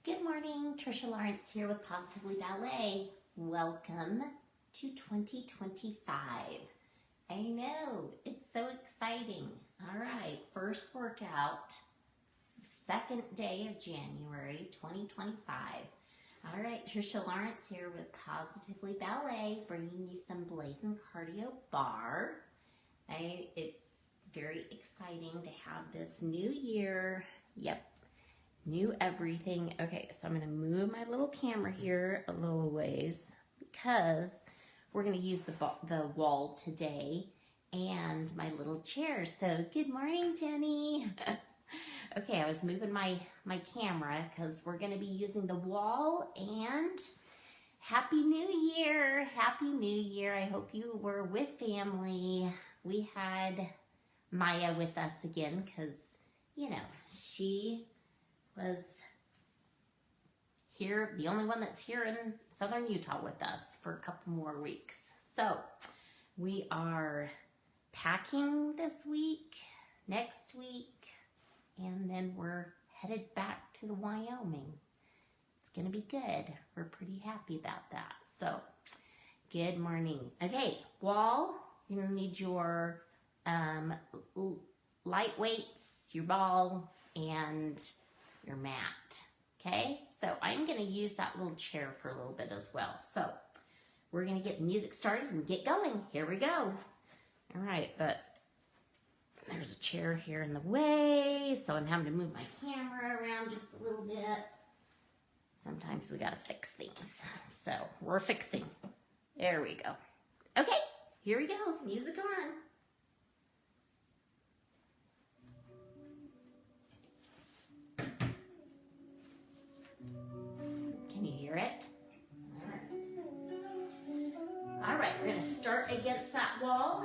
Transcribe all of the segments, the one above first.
Good morning, Trisha Lawrence here with Positively Ballet. Welcome to 2025. I know, it's so exciting. All right, first workout, second day of January 2025. All right, Trisha Lawrence here with Positively Ballet, bringing you some Blazing Cardio Bar. It's very exciting to have this new year. Yep. New everything. Okay, so I'm going to move my little camera here a little ways because we're going to use the wall today and my little chair. So good morning, Jenny. Okay, I was moving my camera because we're going to be using the wall. And Happy New Year. Happy New Year. I hope you were with family. We had Maya with us again because, you know, she was here, the only one that's here in southern Utah with us for a couple more weeks. So we are packing this week, next week, and then we're headed back to Wyoming. It's gonna be good. We're pretty happy about that. So good morning. Okay, wall, you're gonna need your light weights, your ball, and your mat. Okay, so I'm going to use that little chair for a little bit as well. So we're going to get the music started and get going. Here we go. All right, but there's a chair here in the way, so I'm having to move my camera around just a little bit. Sometimes we got to fix things. So we're fixing. There we go. Okay, here we go. Music on. Can you hear it? All right, we're gonna start against that wall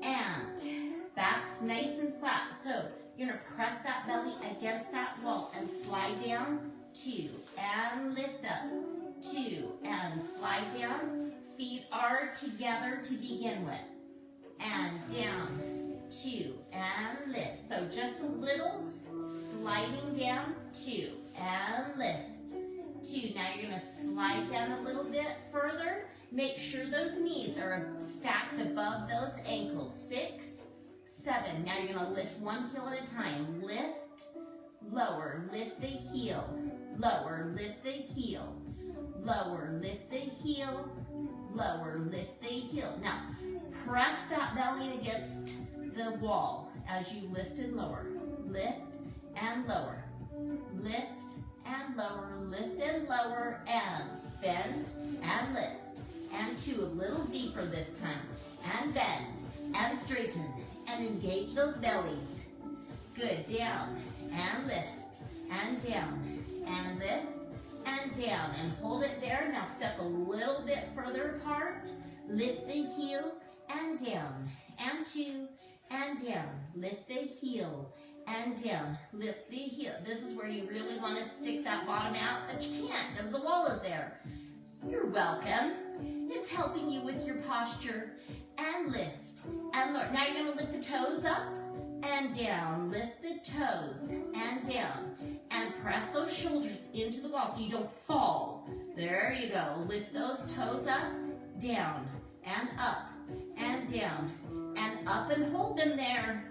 and back's nice and flat. So you're gonna press that belly against that wall and slide down, 2, and lift up, 2, and slide down. Feet are together to begin with. And down, 2, and lift. So just a little sliding down, 2, and lift. 2. Now you're going to slide down a little bit further. Make sure those knees are stacked above those ankles. 6, 7. Now you're going to lift one heel at a time. Lift, lower, lift the heel, lower, lift the heel, lower, lift the heel, lower, lift the heel. Now press that belly against the wall as you lift and lower. Lift and lower. Lift and lower, lift and lower, and bend and lift. And 2, a little deeper this time. And bend and straighten and engage those bellies. Good, down and lift and down and lift and down and hold it there. Now step a little bit further apart. Lift the heel and down and 2 and down. Lift the heel and down, lift the heel. This is where you really want to stick that bottom out, but you can't because the wall is there. You're welcome. It's helping you with your posture. And lift and lower. Now you're going to lift the toes up and down. Lift the toes and down. And press those shoulders into the wall so you don't fall. There you go. Lift those toes up, down, and up, and down, and up, and hold them there.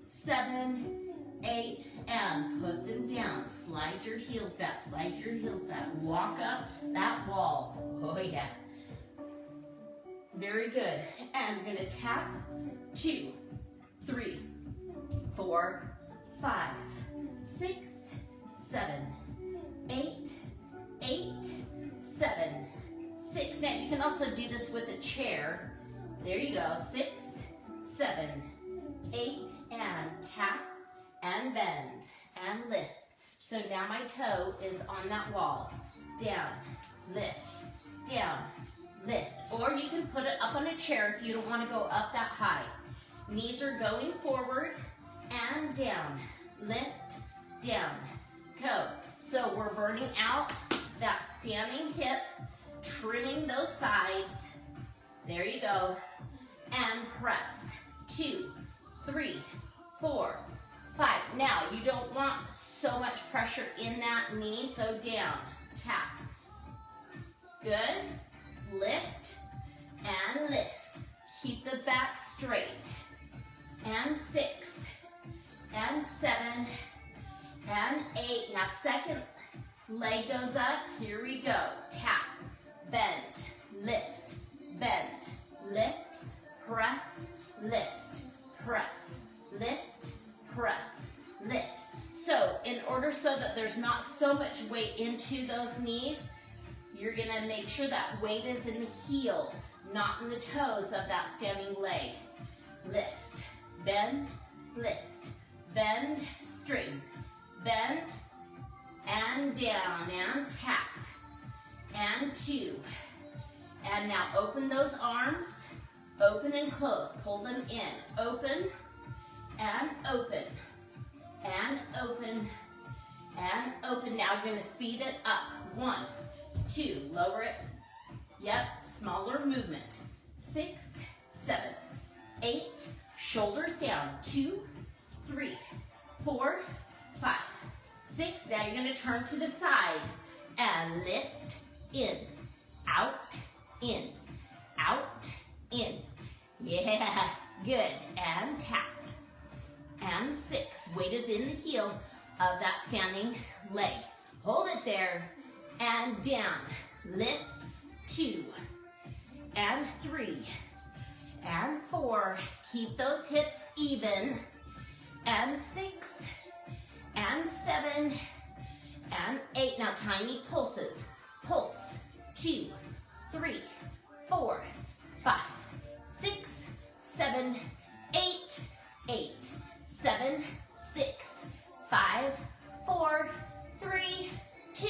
7, 8, and put them down. Slide your heels back, slide your heels back. Walk up that wall. Oh yeah. Very good. And we're gonna tap 2, 3, 4, 5, 6, 7, 8, 7, 6. Now you can also do this with a chair. There you go. 6, 7, 8, and tap and bend and lift. So now my toe is on that wall. Down, lift, down, lift. Or you can put it up on a chair if you don't want to go up that high. Knees are going forward and down. Lift, down, go. So we're burning out that standing hip, trimming those sides. There you go. And press. 2, 3, 4, 5. Now, you don't want so much pressure in that knee, so down, tap. Good. Lift and lift. Keep the back straight. And 6, and 7, and 8. Now, second leg goes up. Here we go. Tap, bend, lift, press, lift, press, lift, press, lift. So in order so that there's not so much weight into those knees, you're gonna make sure that weight is in the heel, not in the toes of that standing leg. Lift, bend, straighten, bend, and down, and tap, and 2. And now open those arms, open and close, pull them in, open, and open, and open, and open. Now we're gonna speed it up. 1, 2, lower it. Yep, smaller movement. 6, 7, 8, shoulders down. 2, 3, 4, 5, 6. Now you're gonna turn to the side and lift, in, out, in, out, in. Yeah, good. And tap. And 6. Weight is in the heel of that standing leg. Hold it there. And down. Lift. 2. And 3. And 4. Keep those hips even. And 6. And 7. And 8. Now tiny pulses. Pulse. 2, 3, 4, 5, 6, 7, 8, 8, 7, 6, 5, 4, 3, 2,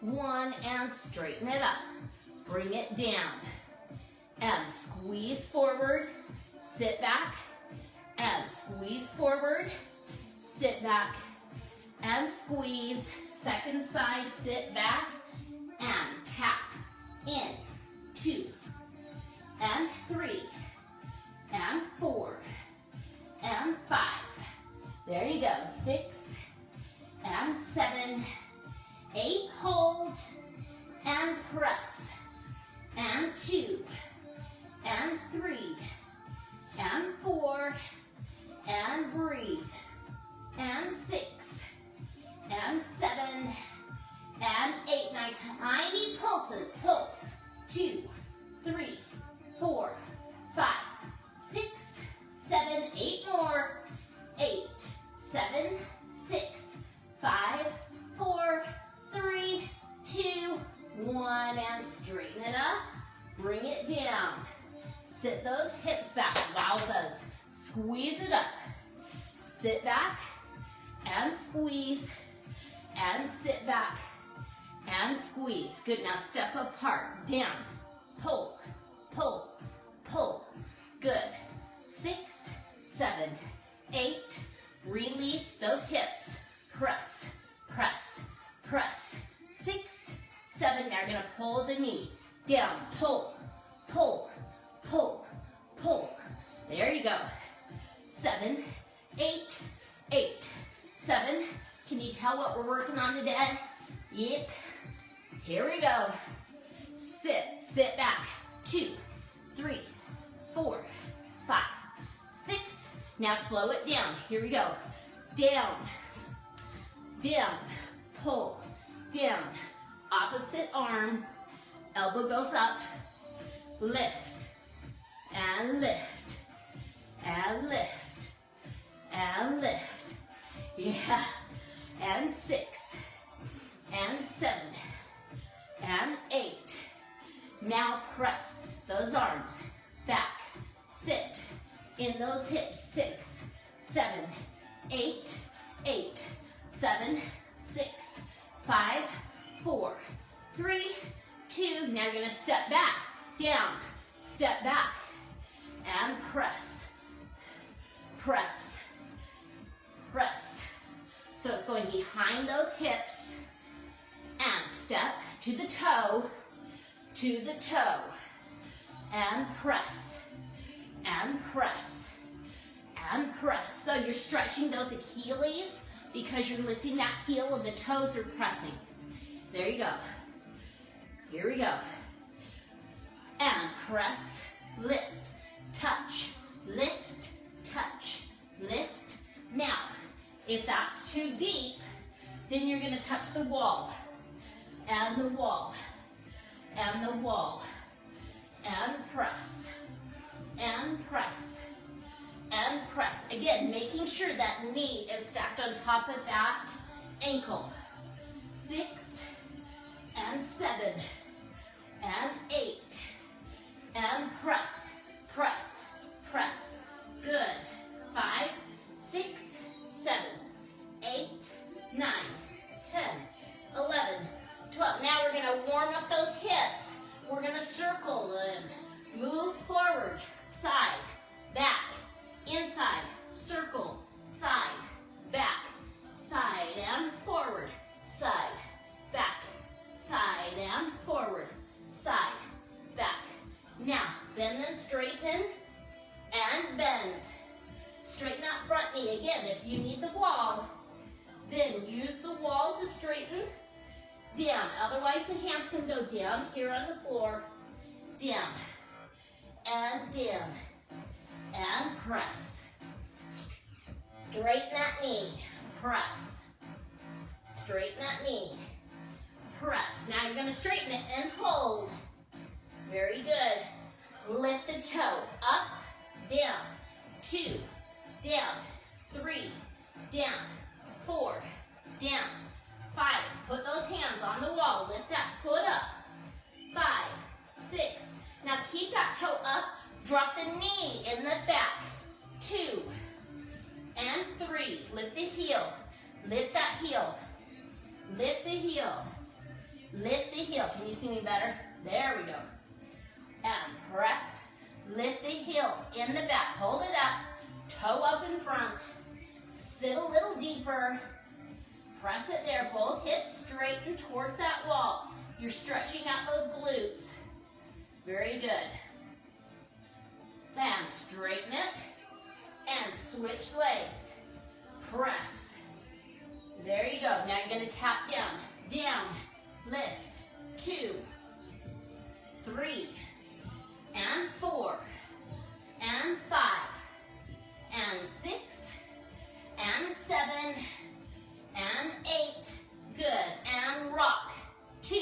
1, and straighten it up. Bring it down. And squeeze forward, sit back, and squeeze forward, sit back, and squeeze. Second side, sit back, and tap. In, 2, and 3, and 4, and 5. There you go. 6, and 7, 8, hold, and press, and 2, and 3, and 4, and breathe, and 6, and 7, and 8. Now tiny pulses. Pulse. 2, 3, 4, 5, 6, 7, 8 more. 8, 7, 6, 5, 4, 3, 2, 1, and straighten it up. Bring it down. Sit those hips back. Wowzas. Squeeze it up. Sit back and squeeze and sit back. And squeeze. Good. Now step apart. Down. Pull. Pull. Pull. Good. 6, 7, 8. Release those hips. Press. Press. Press. 6, 7. Now you're going to pull the knee. Down. Pull. Pull. Pull. Pull. There you go. 7, 8. 8, 7. Can you tell what we're working on today? Yep. Here we go. Sit back. 2, 3, 4, 5, 6. Now slow it down. Here we go. Down, down, pull, down. Opposite arm, elbow goes up, lift, and lift, and lift, and lift. Yeah. And 6, and 7, and 8. Now press those arms back. Sit in those hips. 6, 7, 8, 8, 7, 6, 5, 4, 3, 2. Now you're going to step back, down, step back, and press, press, press. So it's going behind those hips and step to the toe, and press, and press, and press. So you're stretching those Achilles because you're lifting that heel and the toes are pressing. There you go. Here we go. And press, lift, touch, lift, touch, lift. Now, if that's too deep, then you're going to touch the wall, and the wall, and the wall, and press, and press, and press. Again, making sure that knee is stacked on top of that ankle. 6, and 7, and 8, and press, press, press. Good. 5, 6, 7, 8, 9, 10, 11, 12. Now we're going to warm up those hips. We're going to circle them. Move forward, side, back, inside, circle, side, back, side and forward, side, back, side and forward, side, back. Now, bend and straighten, and bend. Straighten that front knee. Again, if you need the wall, then use the wall to straighten down. Otherwise, the hands can go down here on the floor, down, and press. Straighten that knee, press. Straighten that knee, press. Now you're going to straighten it and hold. Very good. Lift the toe, up, down, 2, down, 3, down, 4, down, 5. Put those hands on the wall. Lift that foot up. 5, 6. Now keep that toe up. Drop the knee in the back. 2 and 3. Lift the heel. Lift that heel. Lift the heel. Lift the heel. Can you see me better? There we go. And press. Lift the heel in the back. Hold it up. Toe up in front. Sit a little deeper. Press it there. Both hips straighten towards that wall. You're stretching out those glutes. Very good. And straighten it. And switch legs. Press. There you go. Now you're going to tap down. Down. Lift. 2, 3, and 4, and 5, and 6, and 7, and 8. Good. And rock. 2.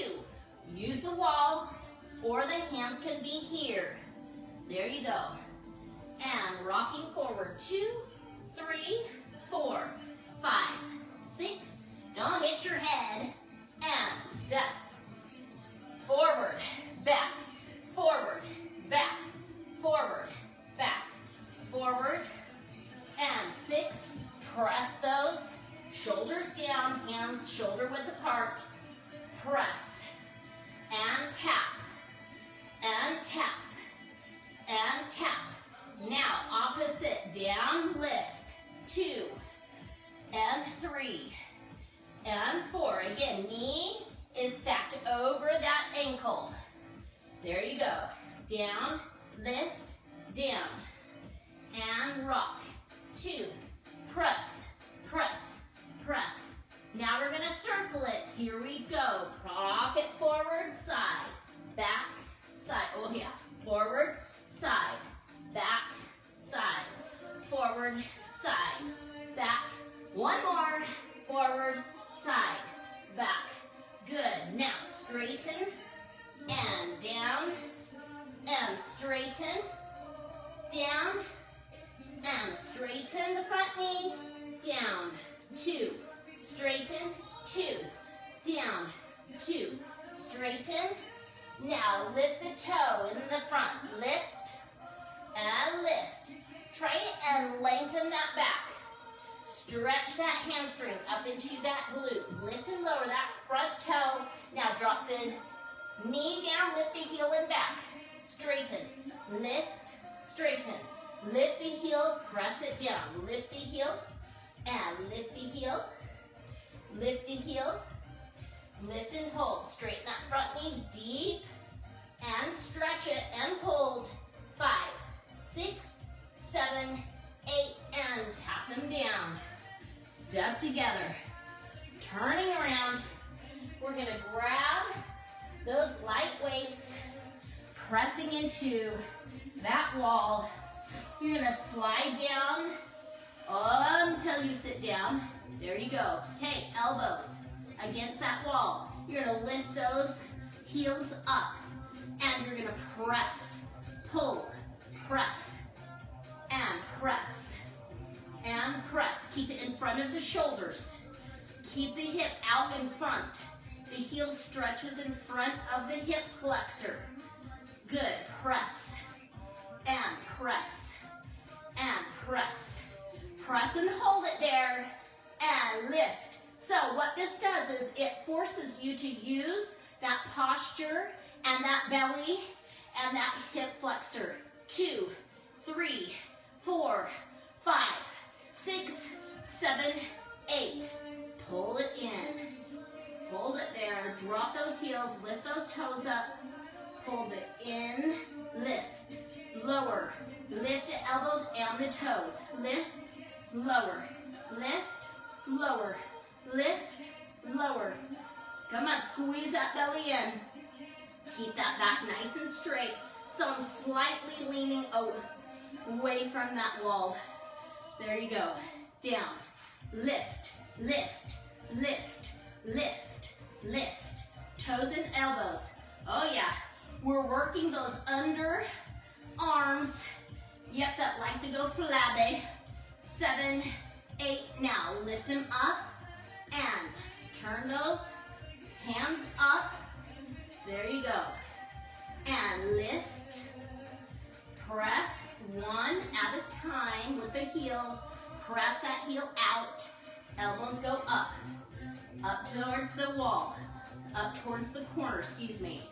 Use the wall, or the hands can be here. There you go. And rocking forward. 2, 3, 4, 5, 6. Don't hit your head. And step. Forward, back, forward, back, forward, back, forward, and 6. Press those. Shoulders down, hands shoulder width apart. Press, and tap, and tap, and tap. Now, opposite, down, lift. 2, and 3, and 4. Again, knee is stacked over that ankle. There you go. Down, lift, down, and rock. 2, press, press, press. Now we're going to circle it. Here we go. Rock it forward, side, back, side. Oh yeah. Forward, side, back, side. Forward, side, back. One more. Forward, side, back. Good. Now straighten and down and straighten, down and straighten the front knee, down, 2, straighten, 2, down, 2, straighten. Now lift the toe in the front, lift and lift. Try and lengthen that back. Stretch that hamstring up into that glute. Lift and lower that front toe. Now drop the knee down, lift the heel and back. Straighten, lift, straighten. Lift the heel, press it down. Lift the heel, and lift the heel. Lift the heel, lift and hold. Straighten that front knee deep, and stretch it and hold. 5, 6, 7, 8, Tap them down. Step together. Turning around. We're gonna grab those light weights, pressing into that wall. You're gonna slide down until you sit down. There you go. Okay, elbows against that wall. You're gonna lift those heels up and you're gonna press, pull, press, and press, and press. Keep it in front of the shoulders. Keep the hip out in front. The heel stretches in front of the hip flexor. Good, press, and press, and press. Press and hold it there, and lift. So what this does is it forces you to use that posture and that belly and that hip flexor. 2, 3, 4, 5, 6, 7, 8. Pull it in. Hold it there. Drop those heels. Lift those toes up. Hold it in. Lift. Lower. Lift the elbows and the toes. Lift. Lower. Lift. Lower. Lift. Lower. Come on. Squeeze that belly in. Keep that back nice and straight. So I'm slightly leaning away from that wall. There you go. Down. Lift. Lift. Lift. Lift. Lift. Toes and elbows. Oh yeah. We're working those under arms. Yep, that like to go flabby. 7, 8. Now lift them up and turn those hands up. There you go. And lift. Press one at a time with the heels. Press that heel out. Elbows go up. Up towards the wall. Up towards the corner, excuse me.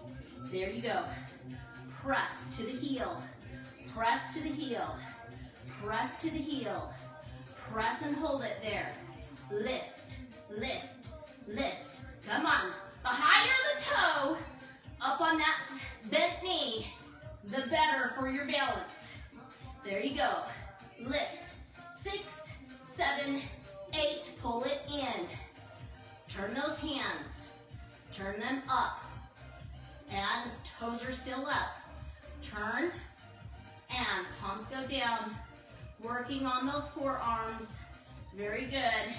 There you go. Press to the heel. Press to the heel. Press to the heel. Press and hold it there. Lift, lift, lift. Come on. The higher the toe up on that bent knee, the better for your balance. There you go. Lift. 6, 7, 8. Pull it in. Turn those hands. Turn them up. And toes are still up. Turn. And palms go down. Working on those forearms. Very good.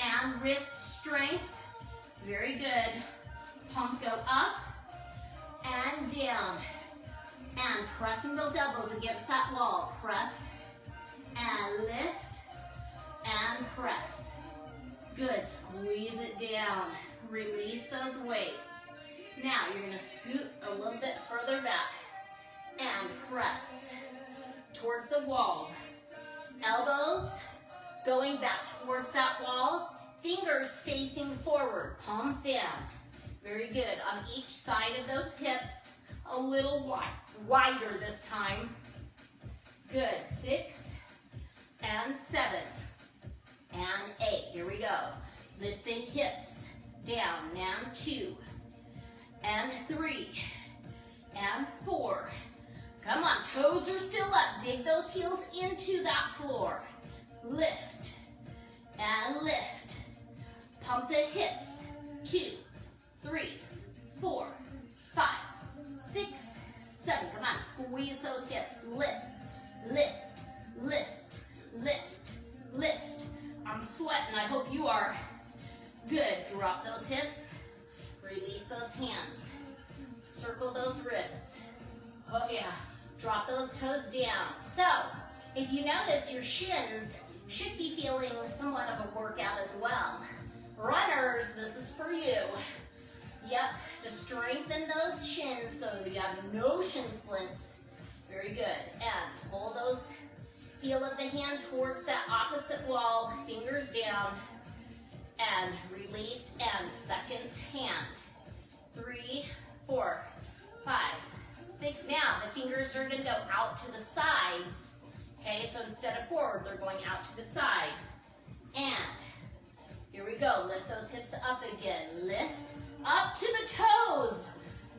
And wrist strength. Very good. Palms go up and down. And pressing those elbows against that wall. Press and lift and press. Good. Squeeze it down. Release those weights. Now you're going to scoot a little bit further back and press towards the wall. Elbows going back towards that wall. Fingers facing forward. Palms down. Very good. On each side of those hips. A little wider this time. Good. 6 and 7 and 8. Here we go. Lift the hips down. Now 2 and 3 and 4. Come on, toes are still up. Dig those heels into that floor. Lift and lift. Pump the hips. 2, 3, 4, 5, 6, 7. Come on, squeeze those hips. Lift, lift, lift, lift, lift. I'm sweating. I hope you are. Good. Drop those hips. Release those hands. Circle those wrists. Oh yeah. Drop those toes down. So, if you notice, your shins should be feeling somewhat of a workout as well. Runners, this is for you. Yep, to strengthen those shins so you have no shin splints. Very good. And pull those heel of the hand towards that opposite wall, fingers down, and release, and second hand. 3, 4, 5, 6. Now, the fingers are going to go out to the sides. Okay, so instead of forward, they're going out to the sides. And here we go. Lift those hips up again. Lift up to the toes.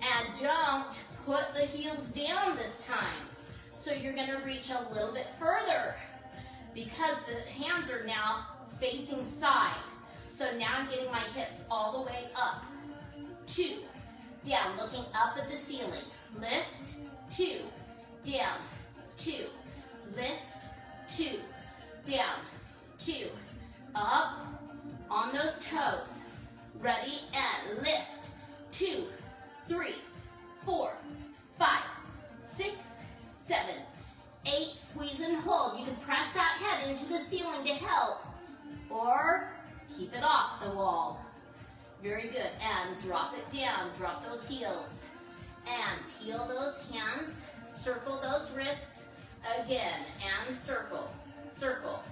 And don't put the heels down this time. So you're going to reach a little bit further. because the hands are now facing side. So now I'm getting my hips all the way up. 2, down, looking up at the ceiling. Lift, 2, down, 2, lift, 2, down, 2, up, on those toes. Ready, and lift, 2, 3, 4, 5, 6, 7, 8, squeeze and hold. You can press that head into the ceiling to help, or keep it off the wall. Very good, and drop it down, drop those heels, and peel those hands, circle those wrists again, and circle, circle,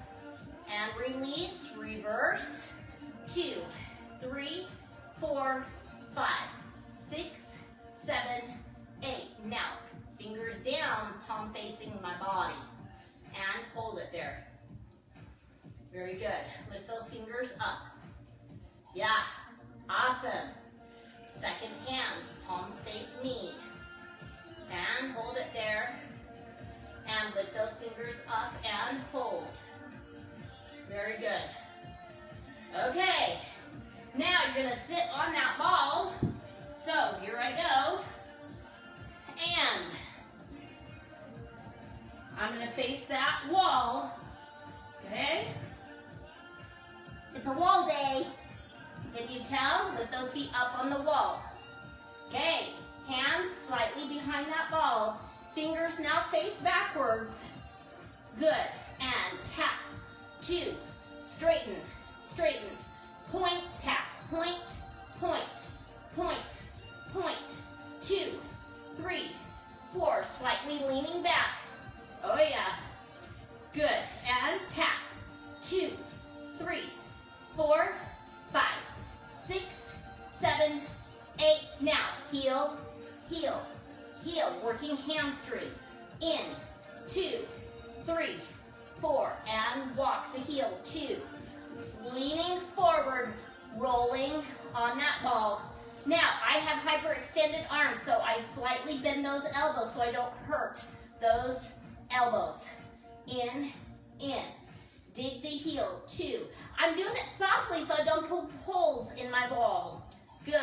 and release, reverse, 2, 3, 4, 5, 6, 7, 8. Now, fingers down, palm facing my body, and hold it there. Very good. Lift those fingers up. Yeah, awesome. Second hand, palms face me, and hold it there, and lift those fingers up and hold. Very good. Okay, now you're gonna sit on that ball. So here I go, and I'm gonna face that wall, okay? It's a wall day. Can you tell? Lift those feet up on the wall. Okay, hands slightly behind that ball. Fingers now face backwards. Good, and tap, 2, straighten, straighten, point, tap, point, point, point, point, 2, 3, 4, slightly leaning back. Oh yeah, good, and tap, 2, 3, 4, 5, 6, 7, 8. Now, heel, heel, heel, working hamstrings. In, 2, 3, 4, and walk the heel, 2. Leaning forward, rolling on that ball. Now, I have hyperextended arms, so I slightly bend those elbows so I don't hurt those elbows. In, in. Dig the heel, 2. I'm doing it softly so I don't pull holes in my ball. Good.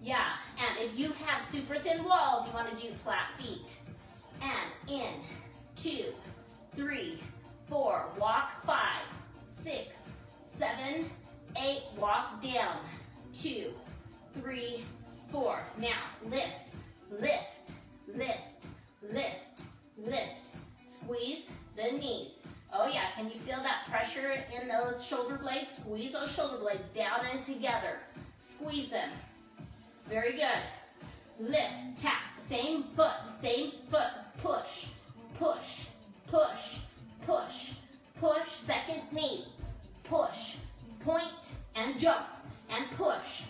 Yeah, and if you have super thin walls, you want to do flat feet. And in, 2, 3, 4, walk 5, 6, 7, 8, walk down, 2, 3, 4. Now, lift, lift, lift, lift, lift. Squeeze the knees. Oh yeah, can you feel that pressure in those shoulder blades? Squeeze those shoulder blades down and together. Squeeze them. Very good. Lift, tap, same foot, push, push, push, push, push, second knee, push, point, and jump, and push,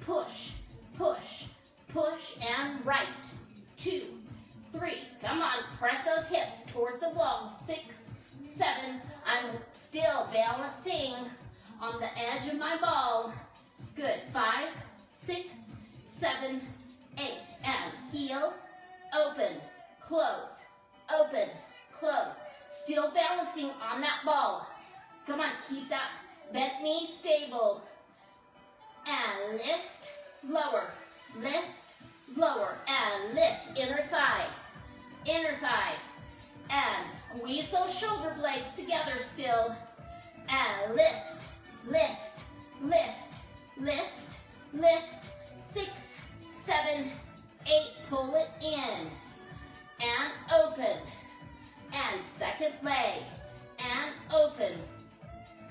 push, push, push, and right, 2, 3, come on, press those hips towards the wall, 6, 7, I'm still balancing on the edge of my ball, good, 5, 6, 7, 8, and heel, open, close, open, close, still balancing on that ball, come on, keep that bent knee stable, and lift, lower, and lift, inner thigh, and squeeze those shoulder blades together still, and lift, lift, lift, lift, lift, 6, 7, 8, pull it in, and open, and second leg, and open,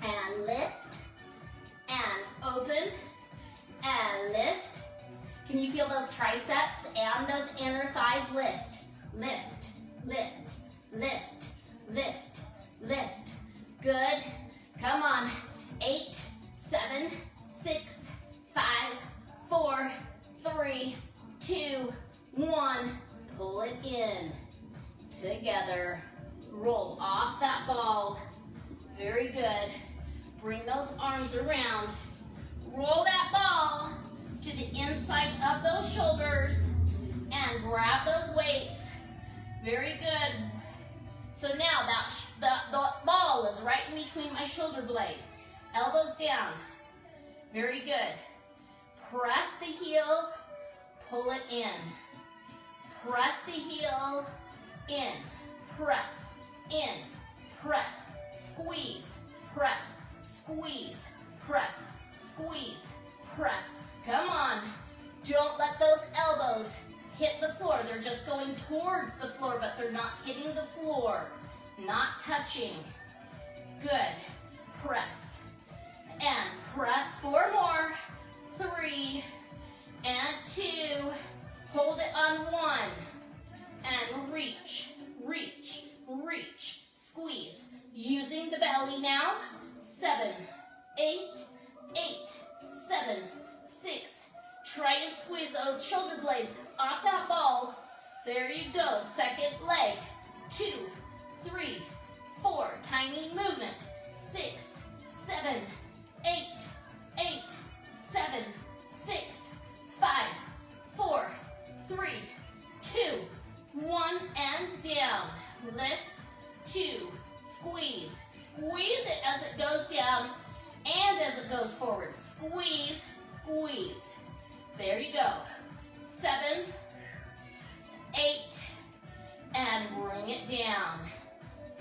and lift, and open, and lift. Can you feel those triceps and those inner thighs lift? Lift, lift, lift, lift, lift. Good. Come on. 8, 7, 6, 5, 4, 3, 2, 1. Pull it in. Together. Roll off that ball. Very good. Bring those arms around. Roll that ball to the inside of those shoulders and grab those weights. Very good. So now the ball right in between my shoulder blades. Elbows down. Very good. Press the heel, pull it in. Press the heel, in, press, in, press, squeeze, press, squeeze, press, squeeze, press. Come on. Don't let those elbows hit the floor. They're just going towards the floor, but they're not hitting the floor. Not touching. Good. Press. And press 4 more. 3 and 2. Hold it on 1. And reach, reach, reach. Squeeze. Using the belly now. 7, 8, 8, 7, 6. Try and squeeze those shoulder blades off that ball. There you go. Second leg. 2, 3, 4. Tiny movement. 6, 7, 8, 8, 7, 6, 5, 4, 3, 2, 1, and down. Lift, 2, squeeze. Squeeze it as it goes down and as it goes forward. Squeeze, squeeze. There you go. 7, 8, and bring it down.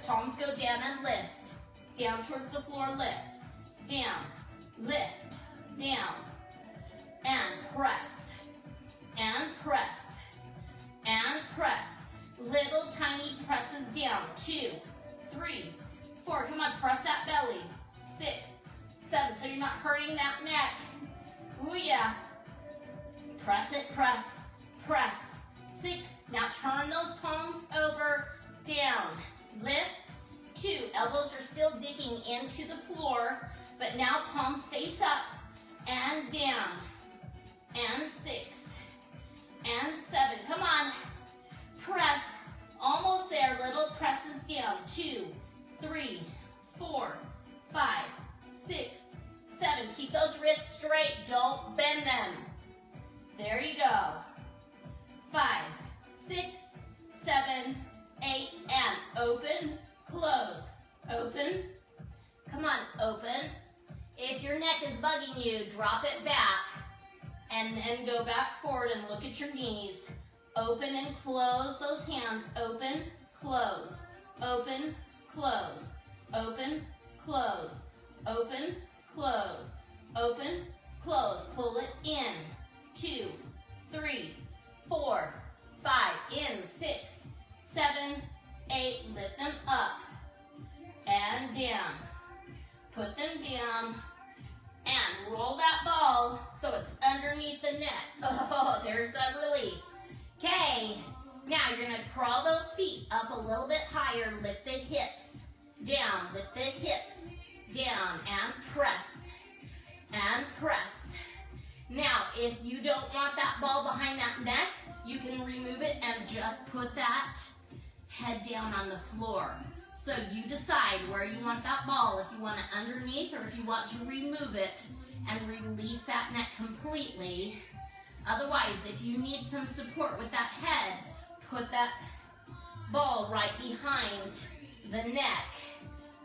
Palms go down and lift. Down towards the floor, lift. Down, lift, down. And press, and press, and press. Little tiny presses down. 2, 3, 4. Come on, press that belly. 6, 7, so you're not hurting that neck. Ooh, yeah. Press it, press, press. 6. Now turn those palms over, down. Lift. 2. Elbows are still digging into the floor, but now palms face up and down. And 6. And 7. Come on. Press. Almost there. Little presses down. 2, 3, 4, 5, 6, 7. Keep those wrists straight. Don't bend them. There you go. 5, 6, 7, 8, and open, close, open. Come on, open. If your neck is bugging you, drop it back and then go back forward and look at your knees. Open and close those hands. Open, close, open, close, open, close, open, close, open, close. Pull it in. 2, 3, 4, 5, in. 6, 7, 8. Lift them up and down. Put them down and roll that ball so it's underneath the neck. Oh, there's that relief. Okay, now you're gonna crawl those feet up a little bit higher. Lift the hips down. Lift the hips down and press and press. Now, if you don't want that ball behind that neck, you can remove it and just put that head down on the floor. So you decide where you want that ball, if you want it underneath or if you want to remove it and release that neck completely. Otherwise, if you need some support with that head, put that ball right behind the neck.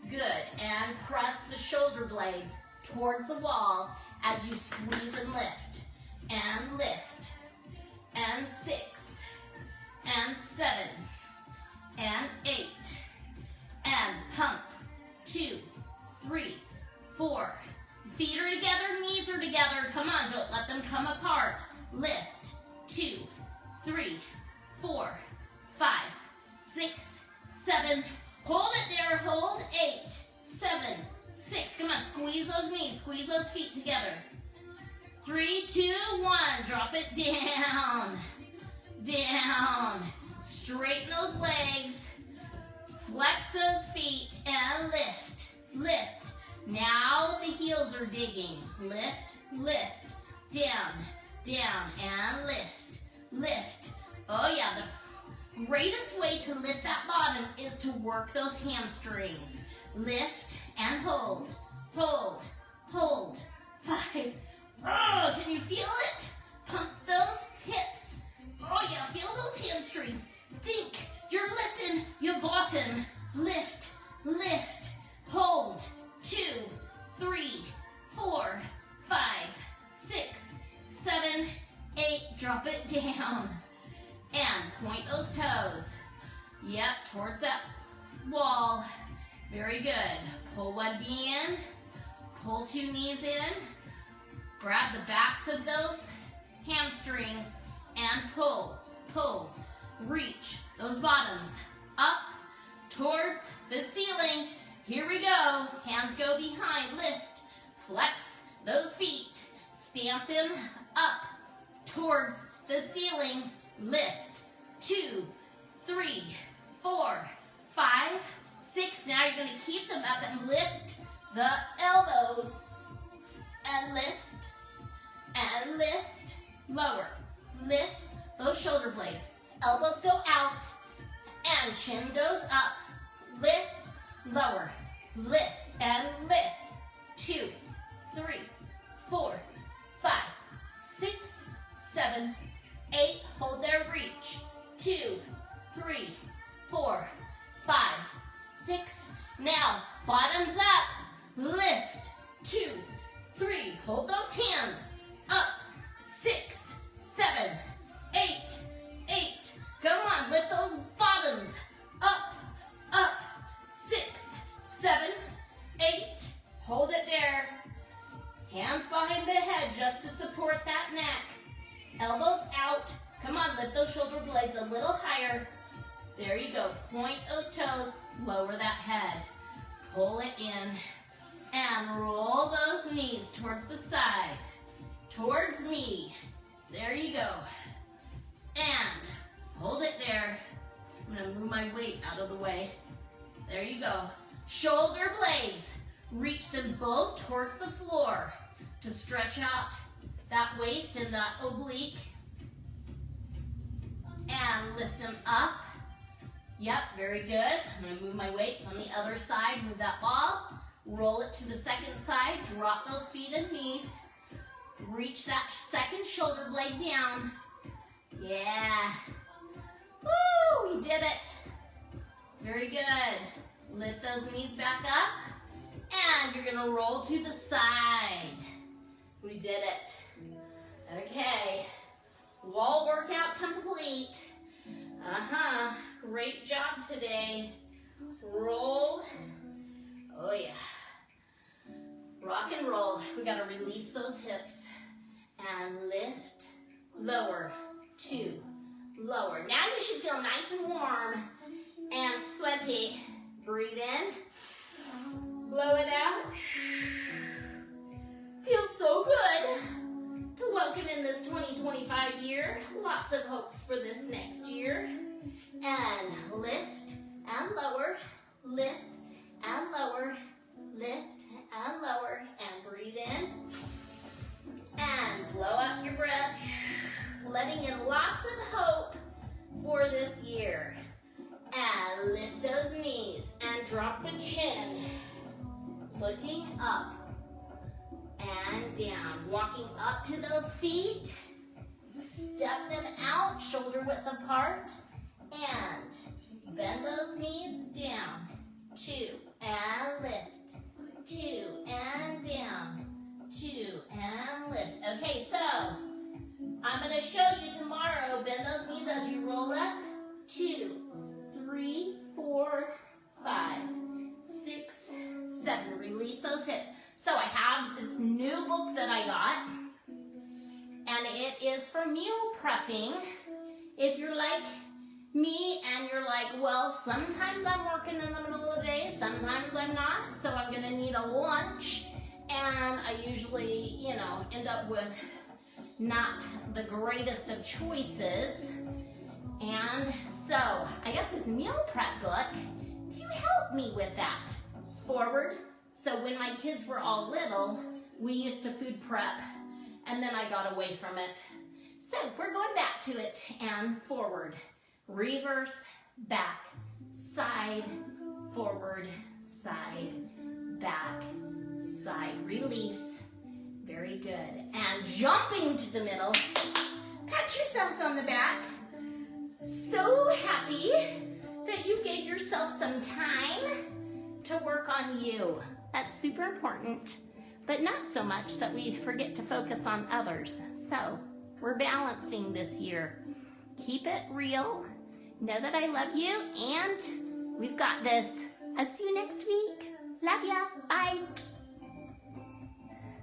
Good, and press the shoulder blades towards the wall as you squeeze and lift, and 6, and 7, and 8, and pump, 2, 3, 4. Feet are together, knees are together. Come on, don't let them come apart. Lift, 2, 3, 4, 5, 6, 7. Hold it there, hold. 8, 7, 6. Come on, squeeze those knees, squeeze those feet together. 3, 2, 1. Drop it down, down. Straighten those legs. Flex those feet and lift, lift. Now the heels are digging. Lift, lift, down, down, and lift, lift. Oh yeah, the greatest way to lift that bottom is to work those hamstrings. Lift and hold, hold, hold. 5. Oh, can you feel it? Pump those hips. Oh yeah, feel those hamstrings. Think you're lifting your bottom. Lift, lift, hold. drop it down. And point those toes. Yep, towards that wall. Very good. Pull one knee in, pull two knees in, grab the backs of those hamstrings and pull, pull, reach those bottoms up towards the ceiling. Here we go. Hands go behind, lift, flex those feet, stamp them up towards the ceiling, lift, 2, 3, 4, 5, 6. Now you're going to keep them up and lift the elbows and lift, lower, lift those shoulder blades. Elbows go out and chin goes up, lift, lower, lift, and lift. 2, 3, 4, 5, 6, 7, 8. Hold there, reach. 2, 3, 4, 5, 6. Now, bottoms up, lift. 2, 3. Hold those hands up. 6, 7, 8, 8. Come on, lift those bottoms up, up. 6, 7, 8. Hold it there. Hands behind the head just to support that neck. Elbows out. Come on, lift those shoulder blades a little higher. There you go. Point those toes. Lower that head. Pull it in. And roll those knees towards the side. Towards me. There you go. And hold it there. I'm going to move my weight out of the way. There you go. Shoulder blades. Reach them both towards the floor to stretch out that waist and that oblique. And lift them up. Yep, very good. I'm going to move my weights on the other side. Move that ball. Roll it to the second side. Drop those feet and knees. Reach that second shoulder blade down. Yeah. Woo, we did it. Very good. Lift those knees back up. And you're going to roll to the side. We did it. Okay. Wall workout complete. Great job today. Roll. Oh yeah. Rock and roll. We got to release those hips. And lift. Lower. 2. Lower. Now you should feel nice and warm and sweaty. Breathe in. Blow it out. Feels so good to welcome in this 2025 year. Lots of hopes for this next year. And lift and lower, lift and lower, lift and lower, and breathe in. And blow out your breath, letting in lots of hope for this year. And lift those knees and drop the chin. Looking up and down. Walking up to those feet. Step them out, shoulder width apart. And bend those knees down. 2 and lift. 2 and down. 2 and lift. Okay, so I'm going to show you tomorrow. Bend those knees as you roll up. 2, 3, 4, 5, 6, 7. Release those hips. So I have this new book that I got, and it is for meal prepping. If you're like me and you're like, well, sometimes I'm working in the middle of the day, sometimes I'm not, so I'm going to need a lunch, and I usually, end up with not the greatest of choices. And so I got this meal prep book to help me with that. Forward. So when my kids were all little, we used to food prep, and then I got away from it. So we're going back to it, and forward, reverse, back, side, forward, side, back, side, release. Very good. And jumping to the middle. Pat yourselves on the back. So happy that you gave yourself some time to work on you. That's super important, but not so much that we forget to focus on others. So We're balancing this year. Keep it real. Know that I love you, and we've got this. I'll see you next week. Love ya. Bye.